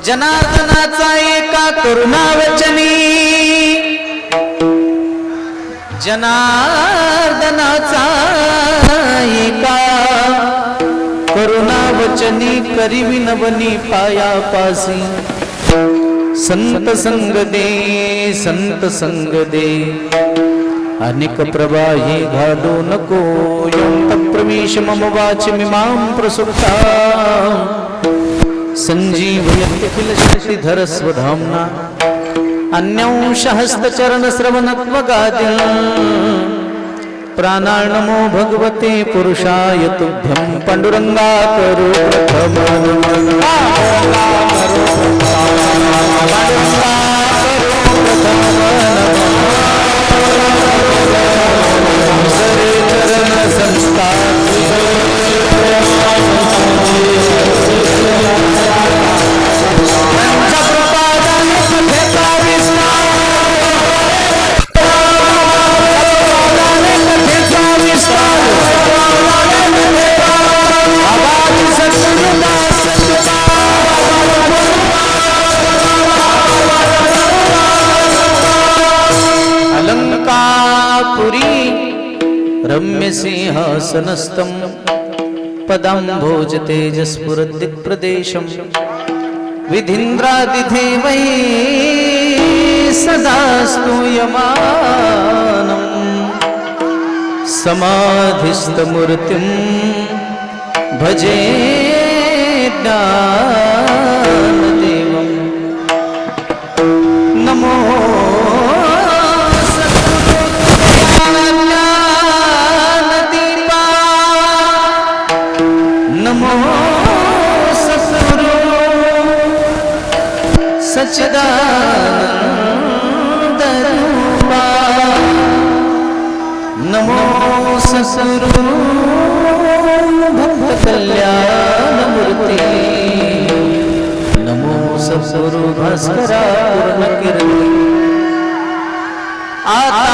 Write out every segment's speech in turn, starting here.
जनार्दनाचा एका करुणावचनी, जनार्दनाचा एका करुणावचनी, करीवी नवनी पायापासी। संत संग दे, संत संग दे, अनेक प्रवाही घालू नको। यंत प्रवेश मम वाच मिमां प्रसुप्ता, संजीवयति किल शक्तिधर स्वधाम्ना। अन्यांश हस्तचरण श्रवणत्वगादिन्, प्राणार्णमो भगवते पुरुषाय तुभ्यं। पांडुरंगा करो प्रथम रम्य सिंहासनस्थं, पदाम्भोज तेजस्फुरद्दिक्प्रदेशं। विधीन्द्रादिदेवै सदा स्तूयमानं, समाधिस्थमूर्तिं भजे ज्ञानदेवं। नमो सच्चिदानंद रूपा, नमो सद्गुरु भक्त कल्याण मूर्ति। नमो सद्गुरु भास्करा पूर्ण कीर्ति। आता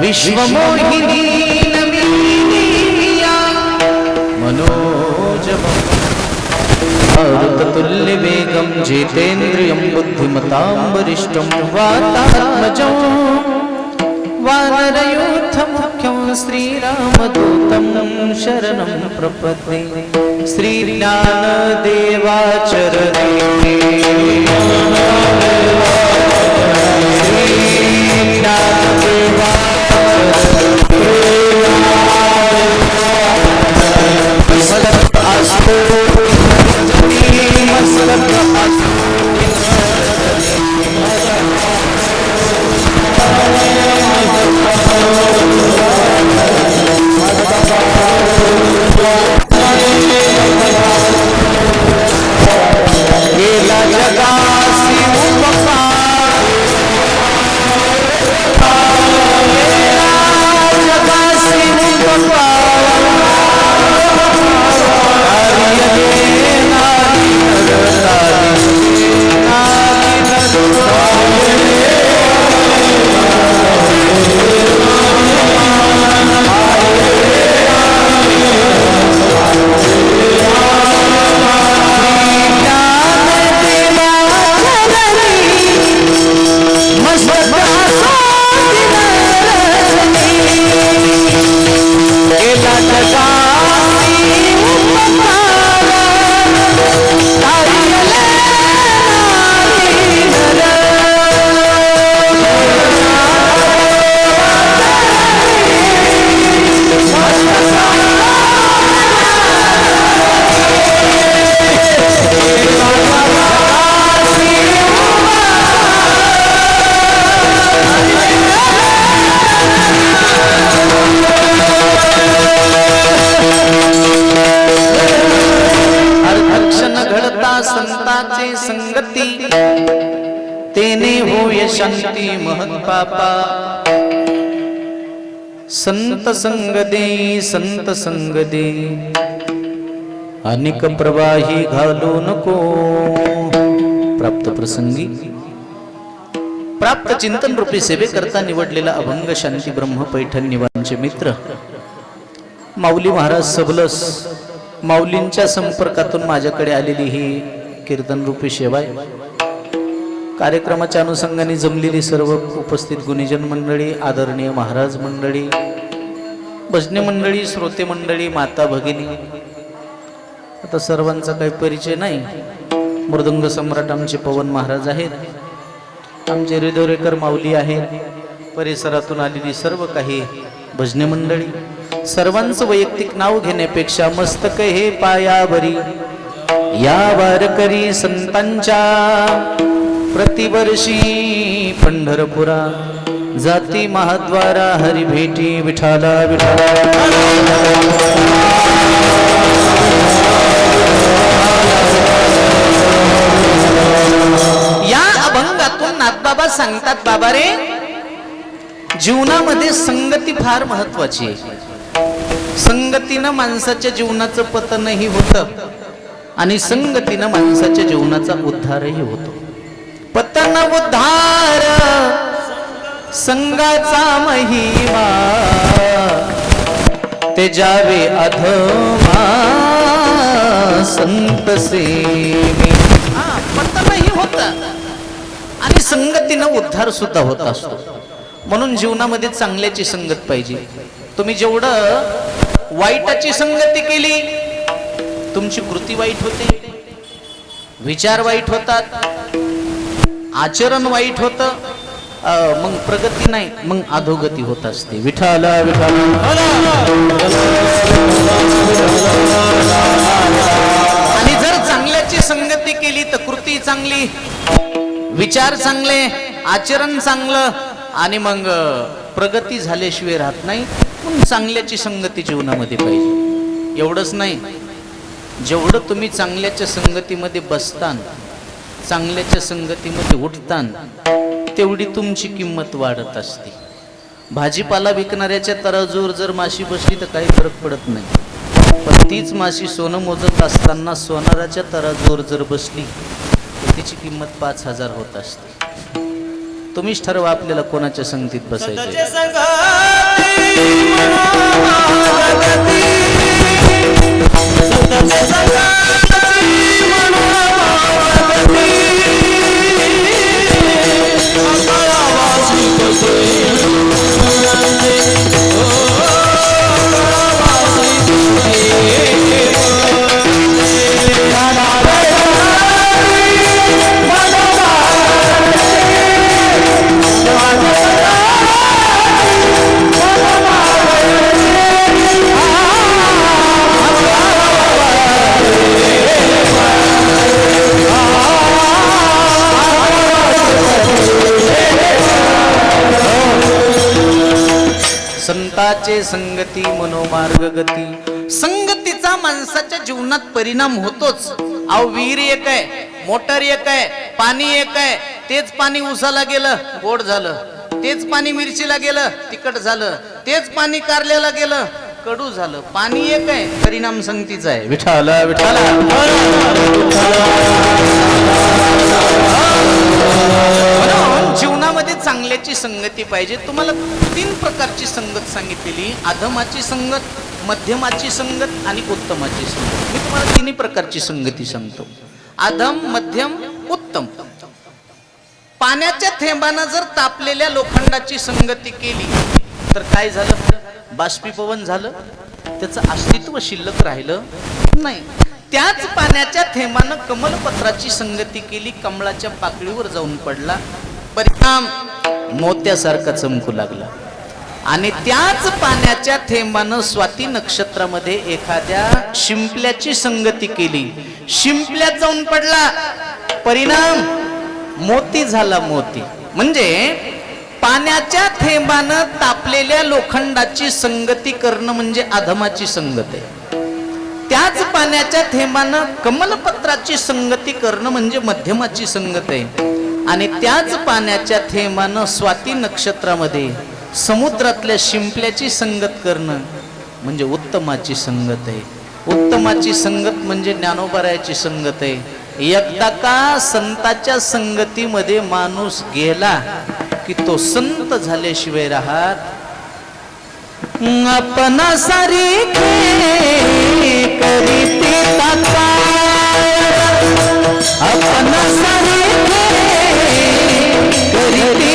विश्वमोहिनी नमिनीया, मनोजवं मारुततुल्यवेगं, जितेन्द्रियं बुद्धिमतां वरिष्ठं। वातात्मजं वानरयूथमुख्यं, श्रीरामदूतं शरणं प्रपद्ये। श्रीज्ञानदेवाचरणे संताचे संगती, तेने होय शांती महत्पापा। संत संग दे, संत संग दे, अनेक प्रवाही घालू नको. प्राप्त प्रसंगी प्राप्त चिंतन रूपी सेवेकरता निवडलेला अभंग शांती ब्रह्म पैठण निवांचे मित्र माऊली महाराज सबलस माऊलींच्या संपर्कातून माझ्याकडे आलेली ही कीर्तन रूपी सेवा आहे. कार्यक्रमाच्या अनुषंगाने जमलेली सर्व उपस्थित गुणीजन मंडळी, आदरणीय महाराज मंडळी, भजनी मंडळी, श्रोते मंडळी, माता भगिनी, आता सर्वांचा काही परिचय नाही. मृदंग सम्राट आमचे पवन महाराज आहेत, आमचे हृदयरेकर माऊली आहेत, परिसरातून आलेली सर्व काही भजनी मंडळी. सर्वांचं वैयक्तिक नाव घेण्यापेक्षा मस्तक हे पायावरी या वारकरी संतांच्या प्रतिवर्षी पंढरपुरा जाती महाद्वारा हरी भेटी विठाला विठाला. या अभंगातून नाथबाबा सांगतात, बाबा रे, जीवनामध्ये संगती फार महत्वाची आहे. संगतीनं माणसाच्या जीवनाचं पतनही होतं आणि संगतीनं माणसाच्या जीवनाचा उद्धारही होतो. पतन उद्धार संगाचा महिमा ते जावे अधमा संत सेवी. पतनही होत आणि संगतीनं उद्धार सुद्धा होत असतो. म्हणून जीवनामध्ये चांगल्याची संगत पाहिजे. तुम्ही जेवढं वाईटाची संगती केली तुमची कृती वाईट होते, विचार वाईट होतात, आचरण वाईट होतं, मग प्रगती नाही, मग अधोगती होत असते. विठाला विठाला. आणि जर चांगल्याची संगती केली तर कृती चांगली, विचार चांगले, आचरण चांगलं, आणि मग प्रगती झाल्याशिवाय राहत नाही. पण चांगल्याची संगती जीवनामध्ये पाहिजे. एवढंच नाही, जेवढं तुम्ही चांगल्याच्या संगतीमध्ये बसतान, चांगल्याच्या संगतीमध्ये उठतान, तेवढी तुमची किंमत वाढत असते. भाजीपाला विकणाऱ्याच्या तराजूवर जर माशी बसली तर काही फरक पडत नाही, पण तीच माशी सोनं मोजत असताना सोनाराच्या तराजूवर जर बसली तर तिची किंमत 5,000 होत असते. तुम्हीच ठरवा आपल्याला कोणाच्या संगतीत बसायचे. संताचे संगती मनोमार्ग गती. संगतीचा माणसाच्या जीवनात परिणाम होतोच. अहो, विहीर एक आहे, मोटर एक आहे, पाणी एक आहे. तेच पाणी उसाला गेलं गोड झालं, तेच पाणी मिरचीला गेलं तिखट झालं, तेच पाणी कारल्याला गेलं कडू झालं. पाणी एक आहे, परिणाम संगतीचा आहे. विठाला विठाला. जीवनामध्ये चांगल्याची संगती पाहिजे. तुम्हाला 3 प्रकारची संगत सांगितलेली: अधमाची संगत, मध्यमाची संगत आणि उत्तमाची संगत. मी तुम्हाला 3 प्रकारची संगती सांगतो: अधम, मध्यम, उत्तम. पाण्याच्या थेंबानं जर तापलेल्या लोखंडाची संगती केली तर काय झालं? बाष्पीभवन झालं, त्याचं अस्तित्व शिल्लक राहिलं नाही. त्याच पाण्याच्या थेंबानं कमलपत्राची संगती केली, कमळाच्या पाकळीवर जाऊन पडला, परिणाम मोत्यासारखा चमकू लागला. आणि त्याच पाण्याच्या थेंबानं स्वाती नक्षत्रामध्ये एखाद्या शिंपल्याची संगती केली, शिंपल्यात जाऊन पडला, परिणाम मोती झाला. मोती म्हणजे पाण्याच्या थेंबानं तापलेल्या लोखंडाची संगती करणं म्हणजे अधमाची संगत आहे. त्याच पाण्याच्या थेंबानं कमलपत्राची संगती करणं म्हणजे मध्यमाची संगत आहे. आणि त्याच पाण्याच्या थेंबानं स्वाती नक्षत्रामध्ये समुद्रातल्या शिंपल्याची संगत करणं म्हणजे उत्तमाची संगत आहे. उत्तमाची संगत म्हणजे ज्ञानोबारायाची संगत आहे. एकदा का संताच्या संगतीमध्ये माणूस गेला की तो संत झाल्याशिवाय राहत. अपना सारीखे करीती अपना सारीखे करीती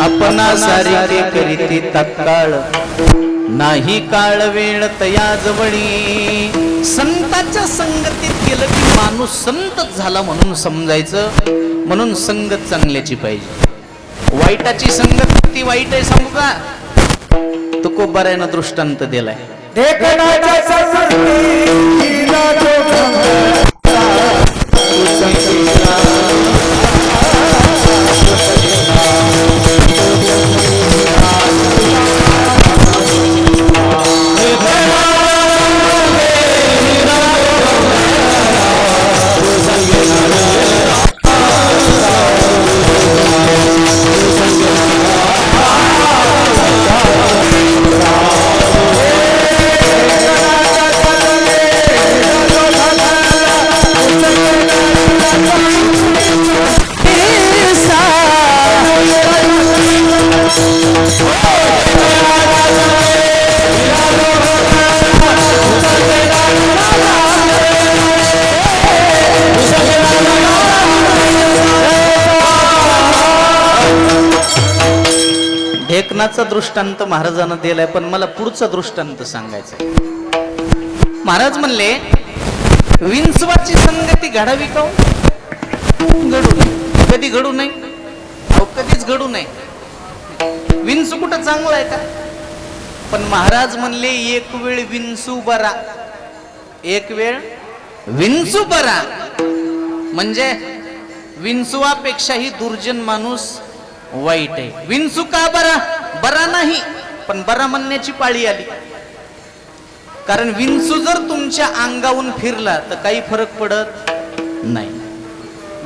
अपना सारी करीती तत्काळ नाही काळ वेळ तया जवळी. संताच्या संगतीत गेलं की माणूस संतच झाला म्हणून समजायचं. म्हणून संगत चांगल्याची पाहिजे. वाईटाची संगत किती वाईट आहे सांगू का? तुकोबारायानं दृष्टांत दिलाय. ढेकणाचा दृष्टांत महाराजांना दिलाय, पण मला पुढचा दृष्टांत सांगायचा. महाराज म्हणले विंचवाची संगती घडावी का? घडू नये. कधी घडू नये? कधीच घडू नये. विंचू कुठं चांगला आहे का? पण महाराज म्हणले एक वेळ विंचू बरा, एक वेळ विंचू बरा. म्हणजे विंचवापेक्षाही दुर्जन माणूस वाईट आहे. विंचू का बरा? बरा नाही, पण बरा म्हणण्याची पाळी आली. कारण विंचू जर तुमच्या अंगावून फिरला तर काही फरक पडत नाही.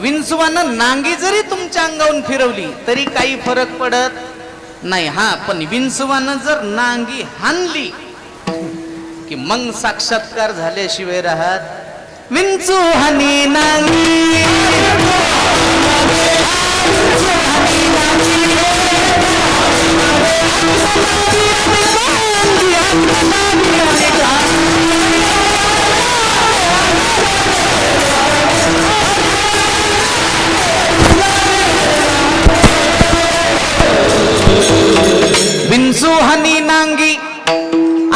विंचवानं नांगी जरी तुमच्या अंगावून फिरवली तरी काही फरक पडत नाही. हा, पण विंचवानं जर नांगी हाणली की मग साक्षात्कार झाल्याशिवाय राहत. विंचू हानी नांगी विंचू हानी नांगी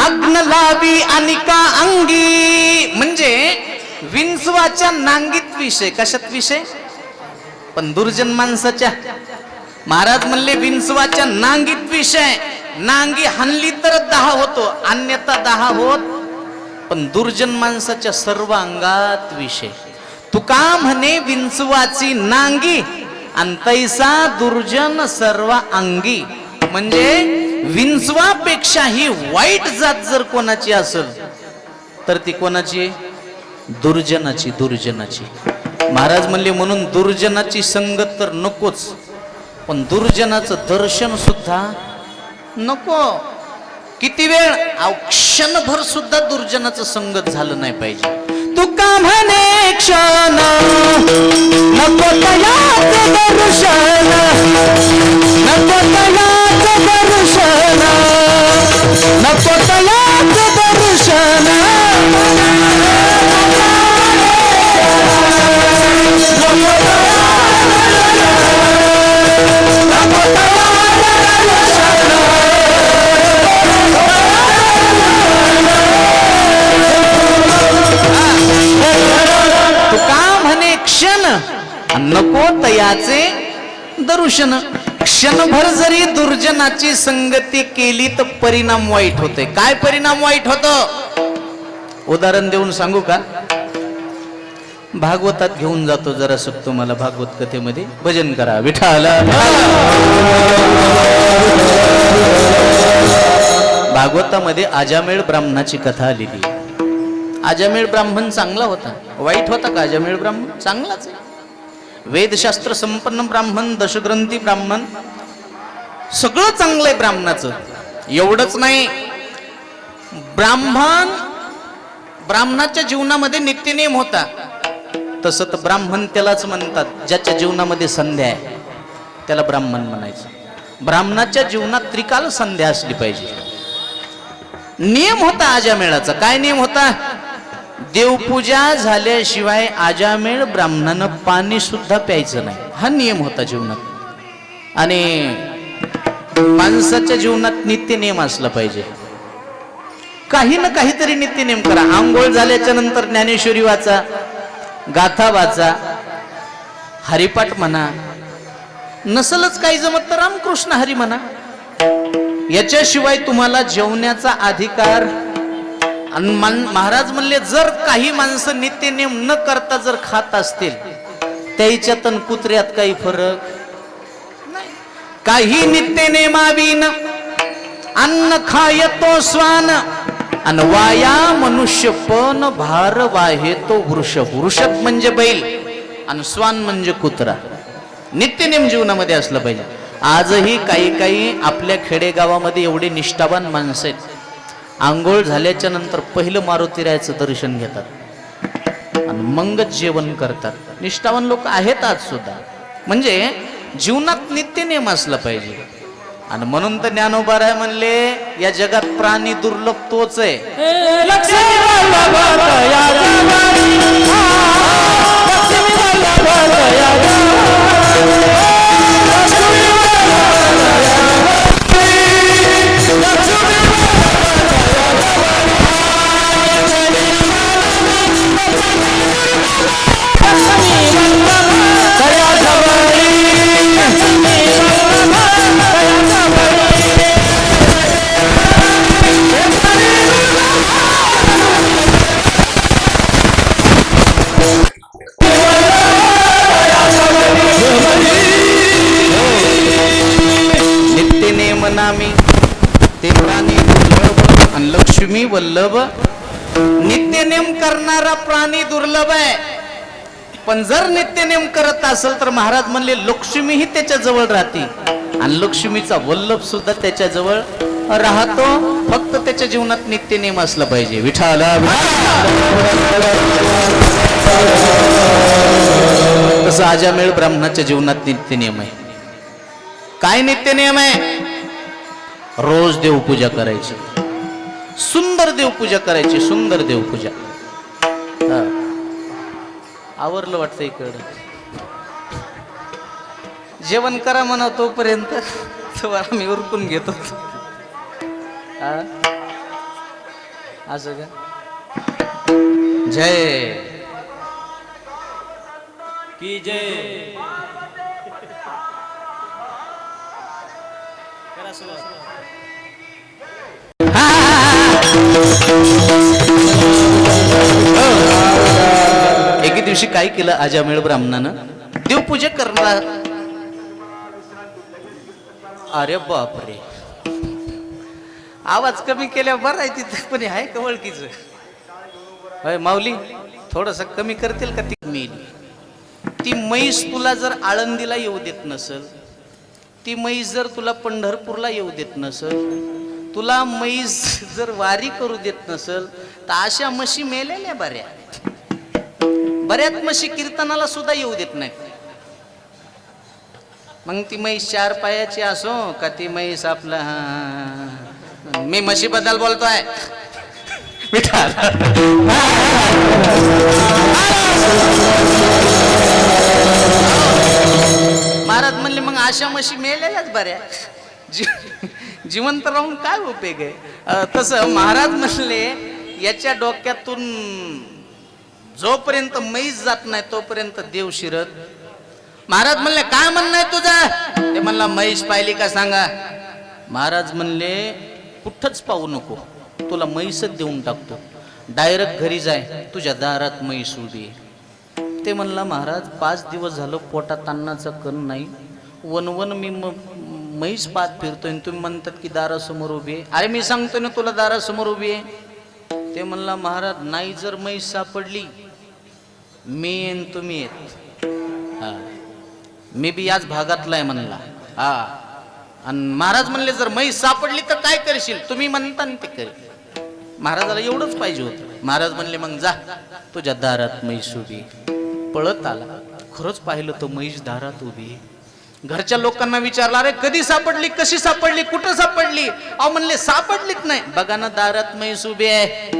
अग्न लावी अनिका अंगी. म्हणजे विंचवाच्या नांगीत विषय, कशात विषय? पण दुर्जन माणसाच्या. महाराज म्हणले विंचवाच्या नांगीत विषय. नांगी हाणली तर 10 होतो, अन्यथा 10 होत. पण दुर्जन माणसाच्या सर्व अंगात विषय. तुका म्हणे विंचवाची नांगी आणि तैसा दुर्जन सर्व अंगी. म्हणजे विंचवापेक्षाही वाईट जात जर कोणाची असेल तर ती कोणाची? दुर्जनाची. दुर्जनाची. महाराज म्हणले म्हणून दुर्जनाची संगत तर नकोच, पण दुर्जनाचं दर्शन सुद्धा नको. किती वेळ? क्षणभर सुद्धा दुर्जनाचं संगत झालं नाही पाहिजे. तुका म्हणे क्षण नको तयाच दर्शन, नको तयाच दर्शन, नको तयाच दर्शन. नको तयाचे दर्शन. क्षणभर जरी दुर्जनाची संगती केली तर परिणाम वाईट होते. काय परिणाम वाईट होत? उदाहरण देऊन सांगू का? भागवतात घेऊन जातो जरा तुम्हाला. भागवत कथेमध्ये भजन करा विठाला. भागवतामध्ये आजामेळ ब्राह्मणाची कथा आलेली. आजामेळ ब्राह्मण चांगला होता, वाईट होता का? आजामेळ ब्राह्मण चांगलाच आहे. वेदशास्त्र संपन्न ब्राह्मण, दशग्रंथी ब्राह्मण, सगळं चांगलं आहे ब्राह्मणाचं. एवढंच नाही, ब्राह्मणाच्या जीवनामध्ये नित्यनेम होता. तसं तर ब्राह्मण त्यालाच म्हणतात ज्याच्या जीवनामध्ये संध्या आहे, त्याला ब्राह्मण म्हणायचं. ब्राह्मणाच्या जीवनात त्रिकाल संध्या असली पाहिजे. नियम होता आजामेळाचा. काय नियम होता? देवपूजा झाल्याशिवाय आजामेळ ब्राह्मणानं पाणी सुद्धा प्यायचं नाही, हा नियम होता जीवनात. आणि माणसाच्या जीवनात नित्य नियम असला पाहिजे. काही ना काहीतरी नित्य नियम करा. आंघोळ झाल्याच्या नंतर ज्ञानेश्वरी वाचा, गाथा वाचा, हरिपाठ म्हणा. नसलच काही जमत तर रामकृष्ण हरी म्हणा. याच्याशिवाय तुम्हाला जेवण्याचा अधिकार. आणि महाराज म्हणले जर काही माणसं नित्य नियम न करता जर खात असतील, त्याच्यात कुत्र्यात काही फरक नाही. काही नित्य नेमाविन अन्न खायतो स्वान, आणि वाया मनुष्य पण भार वाहे तो वृषभ. वृषभ म्हणजे बैल आणि स्वान म्हणजे कुत्रा. नित्य नेम जीवनामध्ये असलं पाहिजे. आजही काही काही आपल्या खेडेगावामध्ये एवढे निष्ठावान माणसं आहेत, आंघोळ झाल्याच्या नंतर पहिलं मारुतीरायाचं दर्शन घेतात आणि मगच जेवण करतात. निष्ठावान लोक आहेत आज सुद्धा. म्हणजे जीवनात नित्य नेम असला पाहिजे. आणि म्हणून तर ज्ञानोबा म्हणले या जगात प्राणी दुर्लभ तोच आहे. लक्ष्मी वल्लभ. नित्यनेम करणारा प्राणी दुर्लभ आहे. पण जर नित्यनेम करत असेल तर महाराज म्हणले लक्ष्मीही त्याच्या जवळ राहते आणि लक्ष्मीचा वल्लभ सुद्धा त्याच्या जवळ राहतो. फक्त त्याच्या जीवनात नित्यनेम असला पाहिजे. विठाला. तसं आजामेळ ब्राह्मणाच्या जीवनात नित्यनेम आहे. काय नित्यनेम आहे? रोज देवपूजा करायची, सुंदर देवपूजा करायची, सुंदर देवपूजा. आवरलं वाटतं इकडं. जेवण करा म्हणा तोपर्यंत आम्ही उरकून घेतो. असं का? जय की जय. एके दिवशी काय केलं आजामेळ ब्राह्मणानं? देवपूजा करणार. अरे बापरे, आवाज कमी केल्या बरं आहे. तिथं पण आहे का ओळखीचं? होय माऊली, थोडस कमी करतील का? ती मेली. ती म्हैस तुला जर आळंदीला येऊ देत नसल, ती म्हैस जर तुला पंढरपूरला येऊ देत नसल, तुला म्हैस जर वारी करू देत नसल तर अशा म्हशी मेलेल्या बऱ्याच म्हशी कीर्तनाला सुद्धा येऊ देत नाहीत. मग ती म्हैस 4 पायाची असो का ती म्हैस आपला मी म्हशी बद्दल बोलतोय. महाराज म्हणले मग अशा म्हशी मेलेल्याच बऱ्या, जिवंत राहून काय उपयोग आहे. तसं महाराज म्हणले याच्या डोक्यातून जोपर्यंत म्हैस जात नाही तोपर्यंत देव शिरत. महाराज म्हणले काय म्हणणं आहे तुझं? ते म्हणला म्हैस पाहिली का सांगा. महाराज म्हणले कुठंच पाहू नको, तुला म्हैसच देऊन टाकतो, डायरेक्ट घरी जाय, तुझ्या दारात म्हैस उभी. ते म्हणला महाराज 5 दिवस झालं पोटात अन्नाचा कण नाही, वनवन मी म्हैस पात फिरतोय, तुम्ही म्हणतात की दारासमोर उभी आहे. अरे मी सांगतोय ना तुला दारासमोर उभी आहे. ते म्हणला महाराज नाही जर म्हैस सापडली मी येईन तुम्ही येत. हा मी बी याच भागातला आहे म्हणला. हा आणि महाराज म्हणले जर म्हैस सापडली तर काय करशील? तुम्ही म्हणता ना ते करेल. महाराजाला एवढंच पाहिजे होतं. महाराज म्हणले मग जा, तुझ्या दारात म्हैस उभी. पळत आला, खरंच पाहिलं तो म्हैस दारात उभी. घरच्या लोकांना विचारला अरे कधी सापडली, कशी सापडली, कुठं सापडली? अहो म्हणले सापडलीच नाही. बघा ना दारात म्हैस उभी आहे.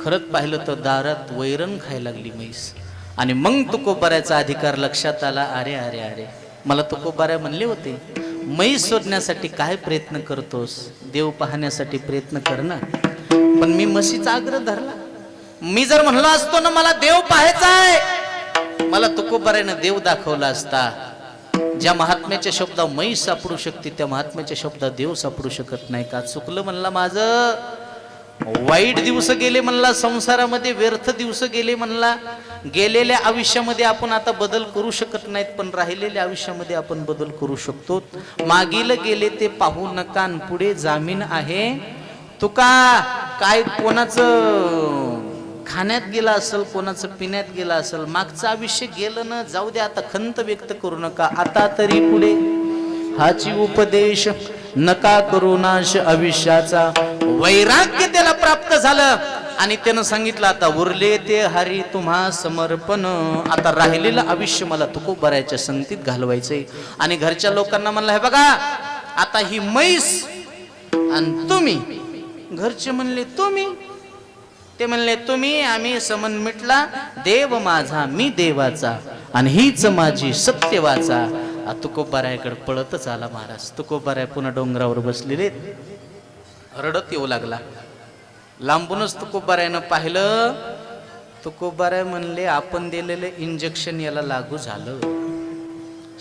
खरंच पाहिलं तर दारात वैरण खायला लागली म्हैस. आणि मग तुकोबाऱ्याचा अधिकार लक्षात आला. अरे अरे अरे मला तुकोबाऱ्या म्हणले होते म्हैस शोधण्यासाठी काय प्रयत्न करतोस, देव पाहण्यासाठी प्रयत्न कर ना. पण मी म्हशीचा आग्रह धरला. मी जर म्हणलो असतो ना मला देव पाहायचा आहे, मला तुकोबाऱ्यानं देव दाखवला असता. ज्या महात्म्याच्या शब्दात म्हैस सापडू शकते त्या महात्म्याच्या शब्दात देव सापडू शकत नाही का? चुकलं म्हणला माझं. वाईट दिवस गेले म्हणला, संसारामध्ये व्यर्थ दिवस गेले म्हणला. गेलेल्या आयुष्यामध्ये आपण आता बदल करू शकत नाहीत, पण राहिलेल्या आयुष्यामध्ये आपण बदल करू शकतो. मागील गेले ते पाहू नका, पुढे जामीन आहे. तुका काय कोणाचं खाण्यात गेला असेल, कोणाचं पिण्यात गेला असेल, मागचं आयुष्य गेलं ना, जाऊ दे आता, खंत व्यक्त करू नका. आता तरी पुढे हाची उपदेश नका करू नाश आयुष्याचा. वैराग्य त्याला प्राप्त झालं आणि त्यानं सांगितलं आता उरले ते हरी तुम्हा समर्पण. आता राहिलेलं आयुष्य मला तुकोबाऱ्याच्या संगतीत घालवायचंय. आणि घरच्या लोकांना म्हणलं हे बघा आता ही म्हैस आणि तुम्ही. घरचे म्हणले तुम्ही? ते म्हणले तुम्ही आम्ही समन मिटला, देव माझा मी देवाचा आणि हीच माझी सत्यवाचा. तुकोबाऱ्याकडे पळतच आला महाराज. तुकोबाऱ्या पुन्हा डोंगरावर बसलेले, रडत येऊ लागला. लांबूनच तुकोबाऱ्यानं पाहिलं. तुकोबाऱ्या म्हणले आपण दिलेले इंजेक्शन याला लागू झालं.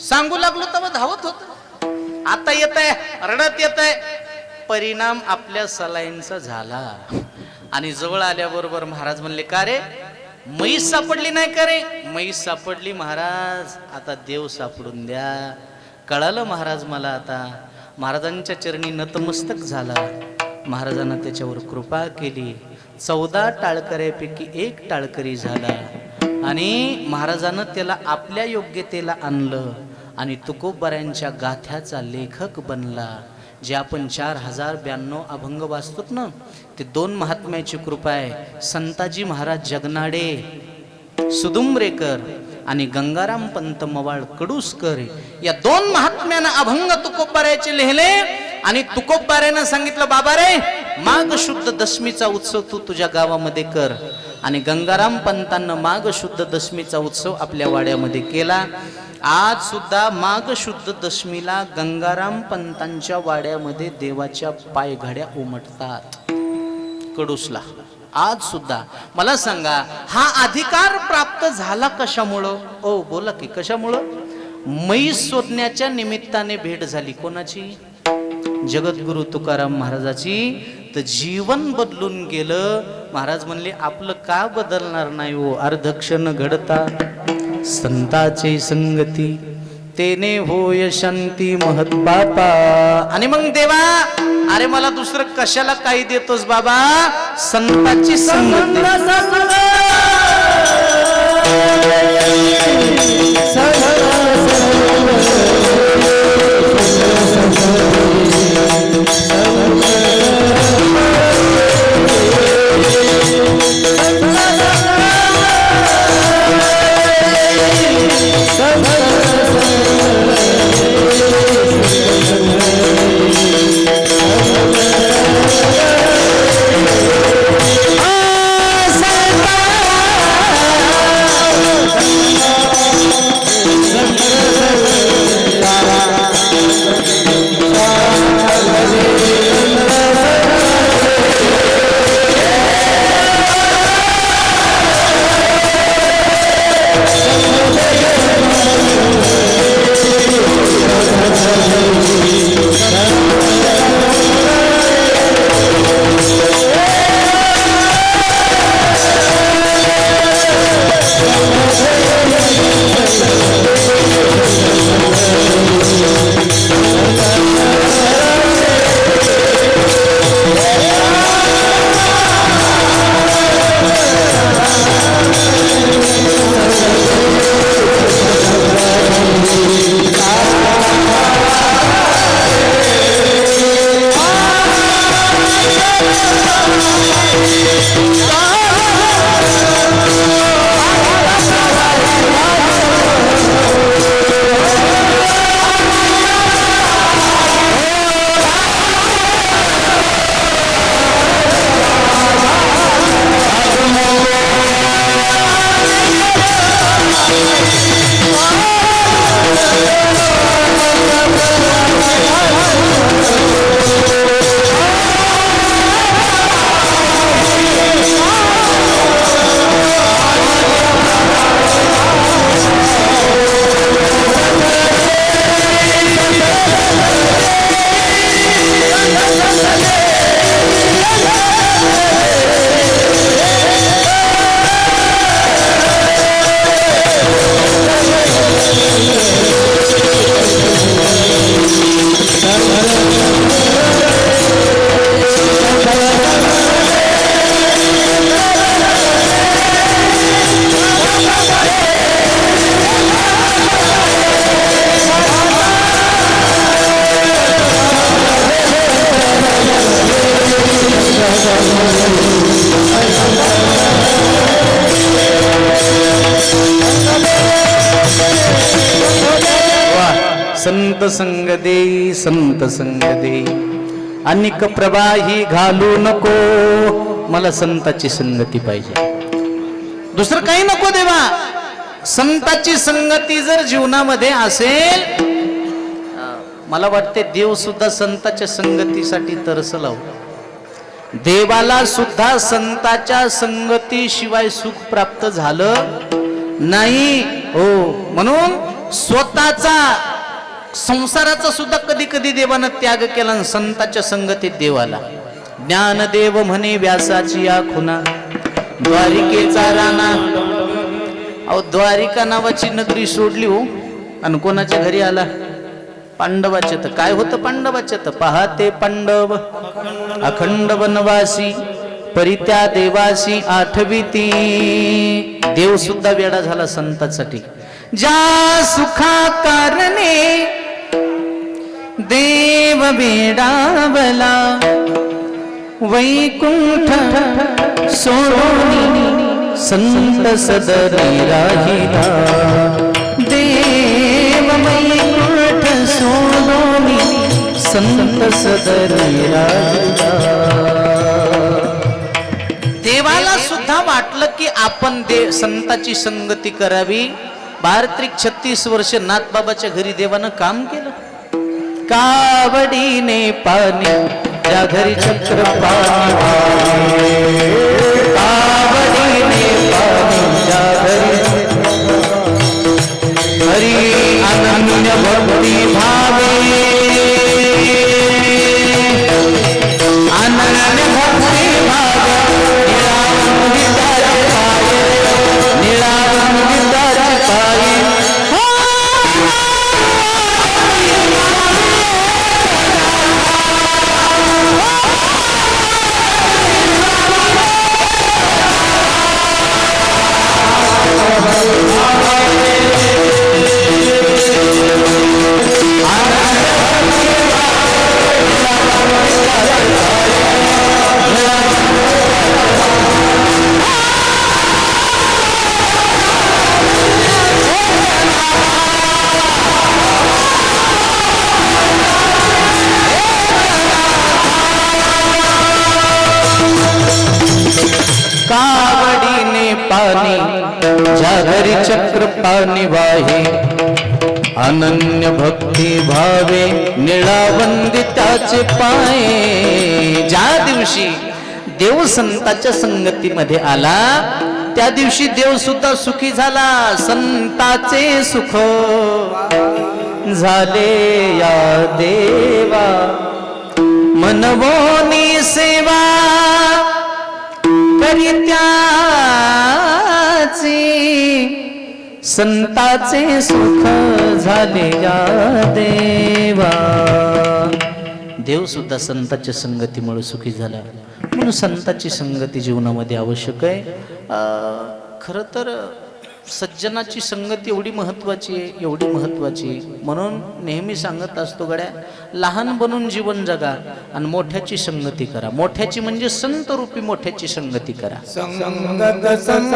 सांगू लागलो तेव्हा धावत होत, आता येत आहे, रडत येत आहे. परिणाम आपल्या सलाईनचा झाला. आणि जवळ आल्याबरोबर महाराज म्हणले का रे म्हैस सापडली नाही का रे? म्हैस सापडली महाराज, आता देव सापडून द्या. कळालं महाराज मला आता. महाराजांच्या चरणी नतमस्तक झाला. महाराजांना त्याच्यावर कृपा केली. 14 टाळकऱ्यापैकी 1 टाळकरी झाला आणि महाराजांना त्याला आपल्या योग्यतेला आणलं आणि तुकोबाऱ्यांच्या गाथ्याचा लेखक बनला. जे आपण 4092 अभंग वाचतोत ना, ते 2 महात्म्याची कृपा आहे. संताजी महाराज जगनाडे सुदुंबरेकर आणि गंगाराम पंत मवाळ कडुसकर या 2 महात्म्यानं अभंग तुकोबाऱ्याचे लिहिले. आणि तुकोबाऱ्यानं सांगितलं बाबा रे माघ शुद्ध दशमीचा उत्सव तू तुझ्या गावामध्ये कर. आणि गंगाराम पंतांना माघ शुद्ध दशमीचा उत्सव आपल्या वाड्यामध्ये केला. आज सुद्धा माघ शुद्ध दशमीला गंगाराम पंतांच्या वाड्यामध्ये देवाच्या पायघड्या उमटतात कडूसला. आज सुद्धा मला सांगा हा अधिकार प्राप्त झाला कशामुळं? ओ बोला की कशामुळं? म्हैस शोधण्याच्या निमित्ताने भेट झाली. कोणाची? जगद्गुरु तुकाराम महाराजाची. तर जीवन बदलून गेलं. महाराज म्हणले आपलं का बदलणार नाही हो? अर्धक्षण घडता संताची संगती तेने होय शांती महत बापा. आणि मग देवा अरे मला दुसरं कशाला काही देतोस बाबा? संताची संगती. संत संग देई, संत संग देई. अनिक प्रवाही घालू नको, मला संताची संगती पाहिजे, दुसरं काही नको देवा. संताची संगती जर जीवनामध्ये असेल, मला वाटते देव सुद्धा संताच्या संगतीसाठी तरसला. देवाला सुद्धा संताच्या संगतीशिवाय सुख प्राप्त झालं नाही हो. म्हणून स्वतःचा संसाराचा सुद्धा कधी कधी देवानं त्याग केला आणि संताच्या संगतीत देवाला. ज्ञानदेव म्हणे व्यासाची या खुना, द्वारिकेचा राणा. अहो द्वारिका नावाची नगरी सोडली हो आणि कोणाच्या घरी आला? पांडवाच्या. तर काय होतं पांडवाच्या? तर पहाते पांडव अखंड वनवासी, परित्या देवासी आठविती. देव सुद्धा वेडा झाला संतासाठी. ज्या सुखा कारणे देव वेडावला, वैकुंठ सोडून संत सदरी राहिला. देव वैकुंठ सोडून संत सदरी राहिला. देवाला सुद्धा वाटलं की आपण संताची संगती करावी. 32-36 वर्ष नाथबाबाच्या घरी देवानं काम केलं. कावडीने पाणी ज्या घरी चक्र पाणी, कावडीने पाणी ज्या घरी हरी अनन्य भक्ती भावे, अनन्य भक्ती भावे. कावडीने पाणी ज्या घरी चक्र पाणी वाहे, अनन्य भक्ती भावे निळावंदिताचे पाय. ज्या दिवशी देव संताच्या संगतीमध्ये आला, त्या दिवशी देव सुद्धा सुखी झाला. संताचे सुख झाले या देवा, मनवोनी सेवा करित्याची. संताचे सुख झाले या देवा. देव सुद्धा संताच्या संगतीमुळे सुखी झाला. म्हणून संताची संगती जीवनामध्ये आवश्यक आहे. खरं तर सज्जनाची संगती एवढी महत्वाची आहे, एवढी महत्वाची. म्हणून नेहमी सांगत असतो गड्या, लहान बनून जीवन जगा आणि मोठ्याची संगती करा. मोठ्याची म्हणजे संत रूपी मोठ्याची संगती करा. संगत संत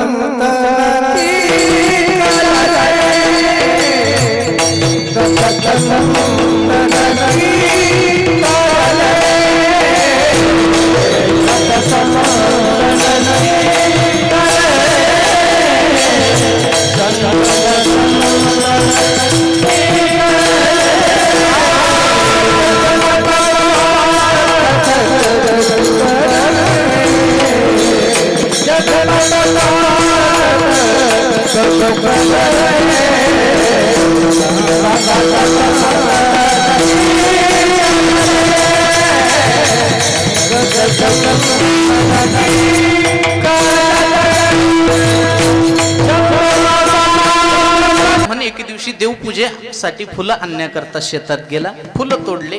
एके दिवशी देवपूजेसाठी फुलं आणण्याकरता शेतात गेला. फुलं तोडले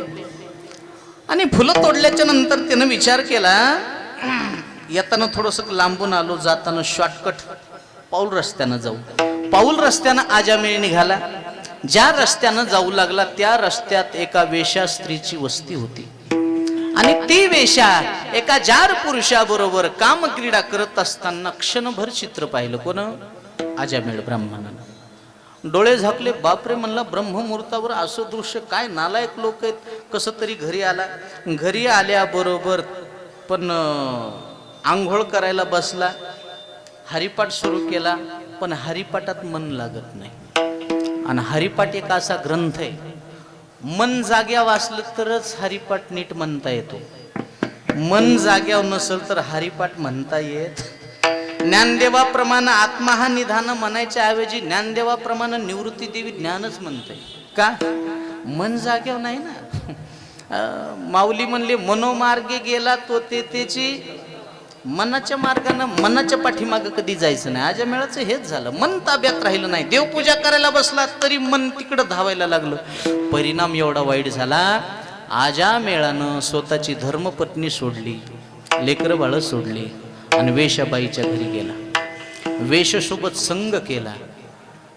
आणि फुलं तोडल्याच्या नंतर त्यानं विचार केला, येताना थोडस लांबून आलो, जाताना शॉर्टकट पाऊल रस्त्यानं जाऊ. पाऊल रस्त्यानं आजामेळ निघाला. ज्या रस्त्यानं जाऊ लागला त्या रस्त्यात एका वेश्या स्त्रीची वस्ती होती आणि ती वेश्या एका जार पुरुषाबरोबर कामक्रीडा करत असताना क्षणभर चित्र पाहिलं. कोण? आजामेळ ब्राह्मणानं. डोळे झाकले, बापरे म्हणला, ब्रह्ममुहूर्तावर असं दृश्य, काय नालायक लोक आहेत. कसं तरी घरी आला. घरी आल्याबरोबर पण आंघोळ करायला बसला, हरिपाठ सुरू केला, पण हरिपाठात मन लागत नाही. आणि हरिपाठ एक असा ग्रंथ आहे, मन जाग्यावर असलं तरच हरिपाठ नीट म्हणता येतो. मन जाग्यावर नसेल तर हरिपाठ म्हणता येत. ज्ञानदेवाप्रमाणे आत्मा हा निधान म्हणायच्या ऐवजी ज्ञानदेवाप्रमाणे निवृत्ती देवी ज्ञानच म्हणते. का? मन जाग्यावर नाही ना. माऊली म्हणले, मनोमार्गे गेला तो त्याची मनाच्या मार्गानं, मनाच्या पाठीमागं कधी जायचं नाही. आजमेळाचं हेच झालं, मन ताब्यात राहिलं नाही. देवपूजा करायला बसला तरी मन तिकडं धावायला लागलं. परिणाम एवढा वाईट झाला, आजमेळानं स्वतःची धर्मपत्नी सोडली, लेकरं बाळ सोडली आणि वेश्याबाईच्या घरी गेला, वेश्यासोबत संग केला.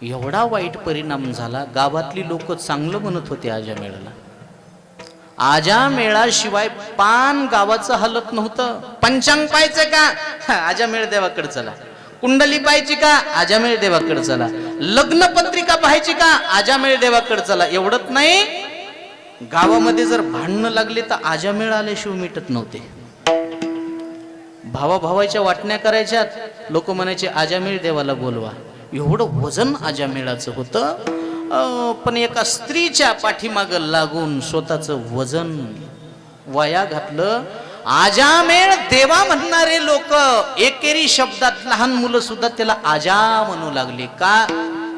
एवढा वाईट परिणाम झाला, गावातली लोक चांगलं म्हणत होते आजमेळाला. आजमेळाशिवाय पान गावाचं हलत नव्हतं. पंचांग पाहायचं का? आजमेळ देवाकडे चला. कुंडली पाहायची का? आजमेळ देवाकडे चला. लग्न पत्रिका पाहायची का? आजमेळ देवाकडे चला. एवढंच नाही, गावामध्ये जर भांडणं लागले तर आजमेळ आल्याशिवाय मिटत नव्हते. भावाभावाच्या वाटण्या करायच्यात, लोक म्हणायचे आजमेळ देवाला बोलवा. एवढं वजन आजमेळाचं होतं. पण एका स्त्रीच्या पाठीमागं लागून स्वतःचं वजन वाया घातलं. आजमेळ देवा म्हणणारे लोक एकेरी शब्दात लहान मुलं सुद्धा त्याला आजा म्हणू लागले. का?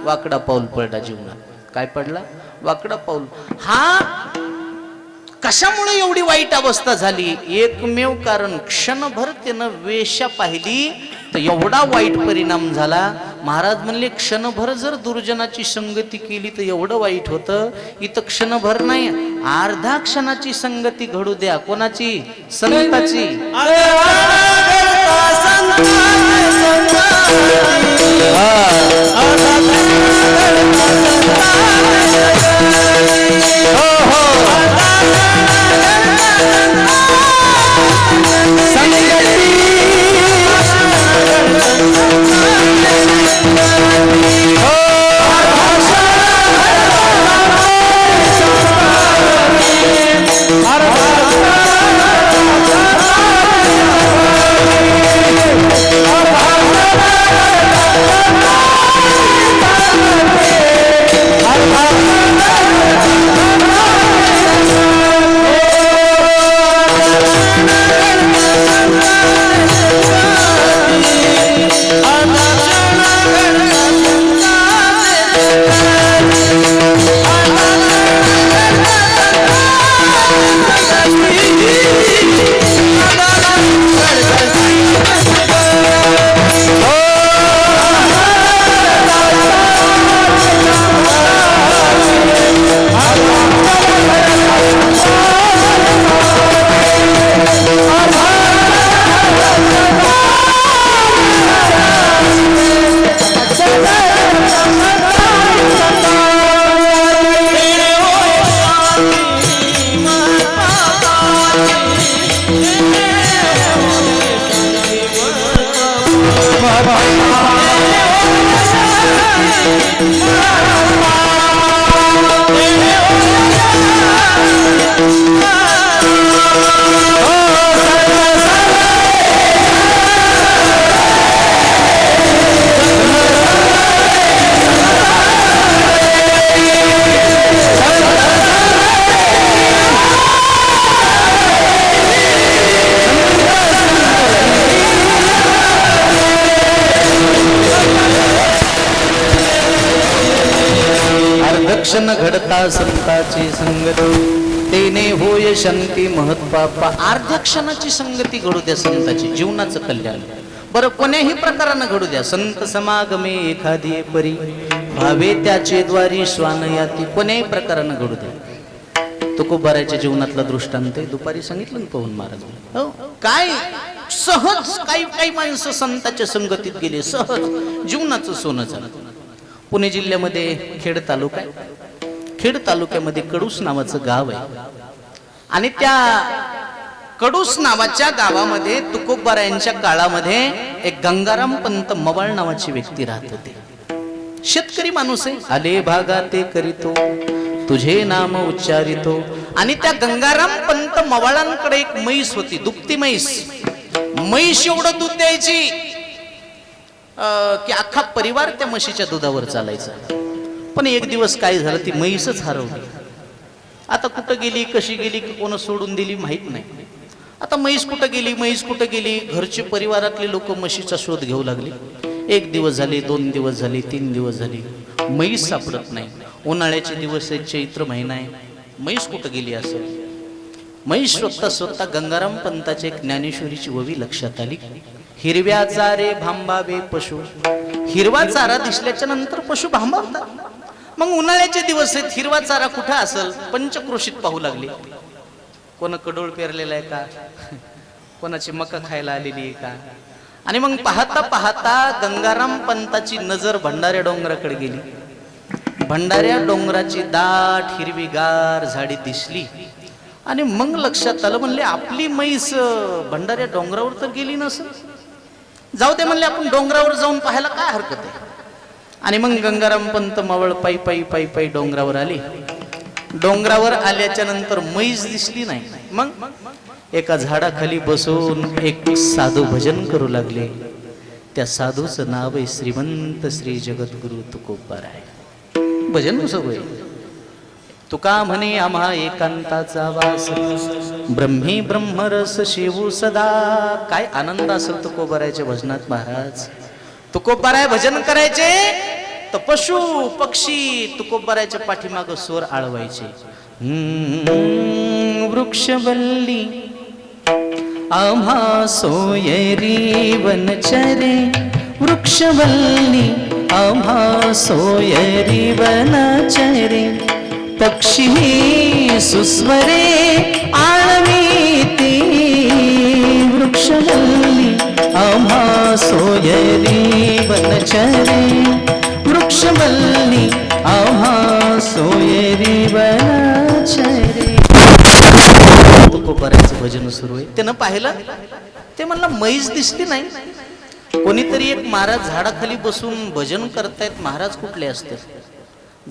वाकडा पाऊल पडला जीवनात. काय पडला? वाकडा पाऊल. हा कशामुळे एवढी वाईट अवस्था झाली? एकमेव कारण, क्षणभर त्यानं वेश्या पाहिली तर एवढा वाईट परिणाम झाला. महाराज म्हणले, क्षणभर जर दुर्जनाची संगती केली तर एवढं वाईट होतं. इथं क्षणभर नाही, अर्धा क्षणाची संगती घडू द्या. कोणाची? संताची. क्षण घडता संताची संगती, तेने होय शांती महत्पापा. अर्ध्या क्षणाची संगती घडू द्या संताची, जीवनाचं कल्याण. बरं, कोण्याही प्रकारानं घडू द्या. संत समागमे एखादी परी, भावे त्याचे द्वारी श्वान याती. कोण्याही प्रकारानं घडू द्या. तुकोबाराच्या जीवनातला दृष्टांत आहे, दुपारी सांगितलं ना पवन महाराज. हो, काय सहज काही माणसं संतांच्या संगतीत गेले, सहज जीवनाचं सोनं झालं. पुणे जिल्ह्यामध्ये खेड तालुका आहे. खेड तालुक्यामध्ये कडूस नावाचं गाव आहे आणि त्या कडूस नावाच्या गावामध्ये तुकोबारायांच्या काळामध्ये एक गंगाराम पंत मवाळ नावाची व्यक्ती राहत होते. शेतकरी माणूस आहे. आले भागा ते करीतो तुझे नाम उच्चारितो. आणि त्या गंगाराम पंत मवाळांकडे एक म्हैस होती, दुभती म्हैस. म्हैस एवढं दूध द्यायची की अख्खा परिवार त्या म्हशीच्या दुधावर चालायचा. पण एक दिवस काय झालं, ती म्हैसच हरवली. आता कुठं गेली, कशी गेली, कोण सोडून दिली माहित नाही. आता म्हैस कुठं गेली, म्हैस कुठं गेली, घरचे परिवारातले लोक म्हशीचा शोध घेऊ लागले. एक दिवस झाले, 2 दिवस झाले, 3 दिवस झाले, म्हैस सापडत नाही. उन्हाळ्याचे दिवस आहेत, चैत्र महिना आहे, म्हैस कुठं गेली असेल. म्हैस स्वतः गंगाराम पंताची एक ज्ञानेश्वरीची ववी लक्षात आली. हिरव्या चारे भांबावे पशु. हिरवा चारा दिसल्याच्या नंतर पशु भांबावतात. मग उन्हाळ्याचे दिवस आहेत, हिरवा चारा कुठं असेल, पंचक्रोशीत पाहू लागले. कोण कडोळ पेरलेला आहे का, कोणाची मका खायला आलेली आहे का. आणि मग पाहता पाहता गंगाराम पंताची नजर भंडाऱ्या डोंगराकडे गेली. भंडाऱ्या डोंगराची दाट हिरवीगार झाडी दिसली. आणि मग लक्षात आलं, म्हणले आपली म्हैस भंडाऱ्या डोंगरावर तर गेली नसेल. जाऊ दे म्हणले, आपण डोंगरावर जाऊन पाहायला काय हरकत आहे. आणि मग गंगाराम पंत मावळ पायी पायी पायी पायी डोंगरावर आले. डोंगरावर आल्याच्या नंतर म्हैस दिसली नाही. मग एका झाडाखाली बसून एक साधू भजन करू लागले. त्या साधूचं नाव आहे श्रीमंत श्री जगद्गुरु तुकोबाराय. भजन कसं आहे. तुका म्हणे आम्हा एकांताचा वास, ब्रह्मी ब्रह्मरस शेवू सदा. काय आनंद असेल तुकोबारायच्या भजनात महाराज. तुकोबाराय भजन करायचे तर पशु पक्षी तुकोबारायच्या पाठीमाग स्वर आळवायचे. वृक्षवल्ली आम्हा सोयरी वनचरे. वृक्षवल्ली आम्हा सोयरी वनचरे. पक्षी सुस्वरे आळवीती. वृक्षवल्ली आम्हा सोयरी वनचरे. वृक्षवल्ली आम्हा सोयरी वनचरे. तुकोबारायचं भजन सुरू आहे. त्यानं पाहिलं, ते म्हणलं म्हैस दिसली नाही. कोणीतरी एक महाराज झाडाखाली बसून भजन करतायत, महाराज कुठले असते.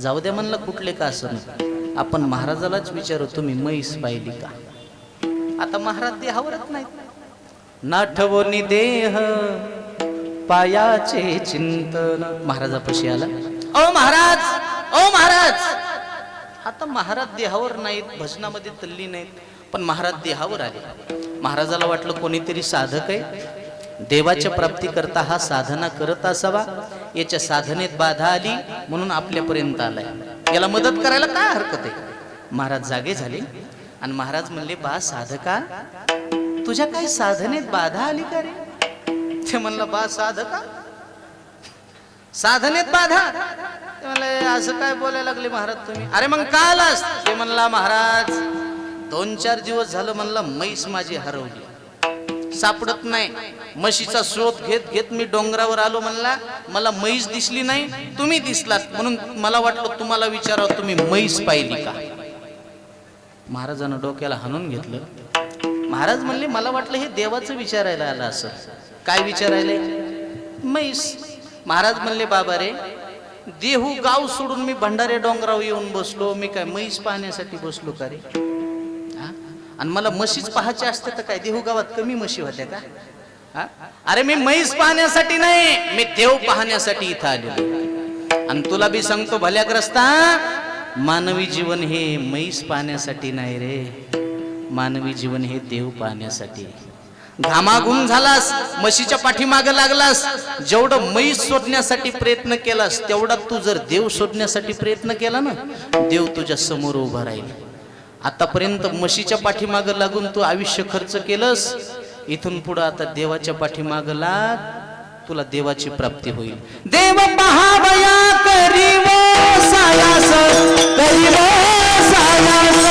जाऊ द्या म्हणलं, कुठले का असं आपण महाराजालाच विचारू, तुम्ही म्हैस पाहिली का. आता महाराज देहावरच नाही. नाठवोनी देह पायाचे चिंतन. महाराजापाशी आला. ओ महाराज, ओ महाराज. आता महाराज देहावर नाहीत, भजनामध्ये तल्ली नाहीत, पण महाराज देहावर आले. महाराजाला वाटलं कोणीतरी साधक आहे, देवाच्या प्राप्ती करता हा साधना करत असावा. याच्या साधनेत बाधा आली म्हणून आपल्यापर्यंत आलाय, याला मदत करायला काय हरकत आहे. महाराज जागे झाले आणि महाराज म्हणले, बा साधका, तुझ्या काही साधनेत बाधा आली का रे. ते म्हणलं, बा साधका, साधनेत बाधा. ते म्हणले, असं काय बोलायला लागले महाराज तुम्ही. अरे मग का आलास. ते म्हणला, महाराज 2-4 दिवस झालं म्हणलं म्हैस माझी हरवली, सापडत नाही. म्हशीचा शोध घेत घेत मी डोंगरावर आलो. म्हणला मला म्हैस दिसली नाही, तुम्ही दिसलात, म्हणून मला वाटलं तुम्हाला विचारावं, तुम्ही म्हैस पाहिली का. महाराजानं डोक्याला हाणून घेतलं. महाराज म्हणले, मला वाटलं हे देवाचं विचारायला आलं असं. काय विचारायला. म्हैस. महाराज म्हणले, बाबा रे, देहू गाव सोडून मी भंडारे डोंगरावर येऊन बसलो, मी काय म्हैस पाहण्यासाठी बसलो का रे. आणि मला म्हशीच पाहायचे असते तर काय देहू गावात कमी म्हशी होत्या का. अरे मी म्हैस पाहण्यासाठी नाही, मी देव पाहण्यासाठी इथं आलेलो. आणि तुला बी सांगतो भल्याग्रस्ता, मानवी जीवन हे म्हैस पाहण्यासाठी नाही रे. मानवी जीवन हे देव पाहण्यासाठी. घामाघूम झालास, म्हशीच्या पाठीमाग लागलास, जेवढं म्हैस शोधण्यासाठी प्रयत्न केलास तेवढा तू जर देव शोधण्यासाठी प्रयत्न केला ना, देव तुझ्या समोर उभा राहील. आतापर्यंत म्हशीच्या पाठीमाग लागून तू आयुष्य खर्च केलंस, इथून पुढे आता देवाच्या पाठीमाग लाग, तुला देवाची प्राप्ती होईल. देव पहावया करीव सायास, करीव सायास.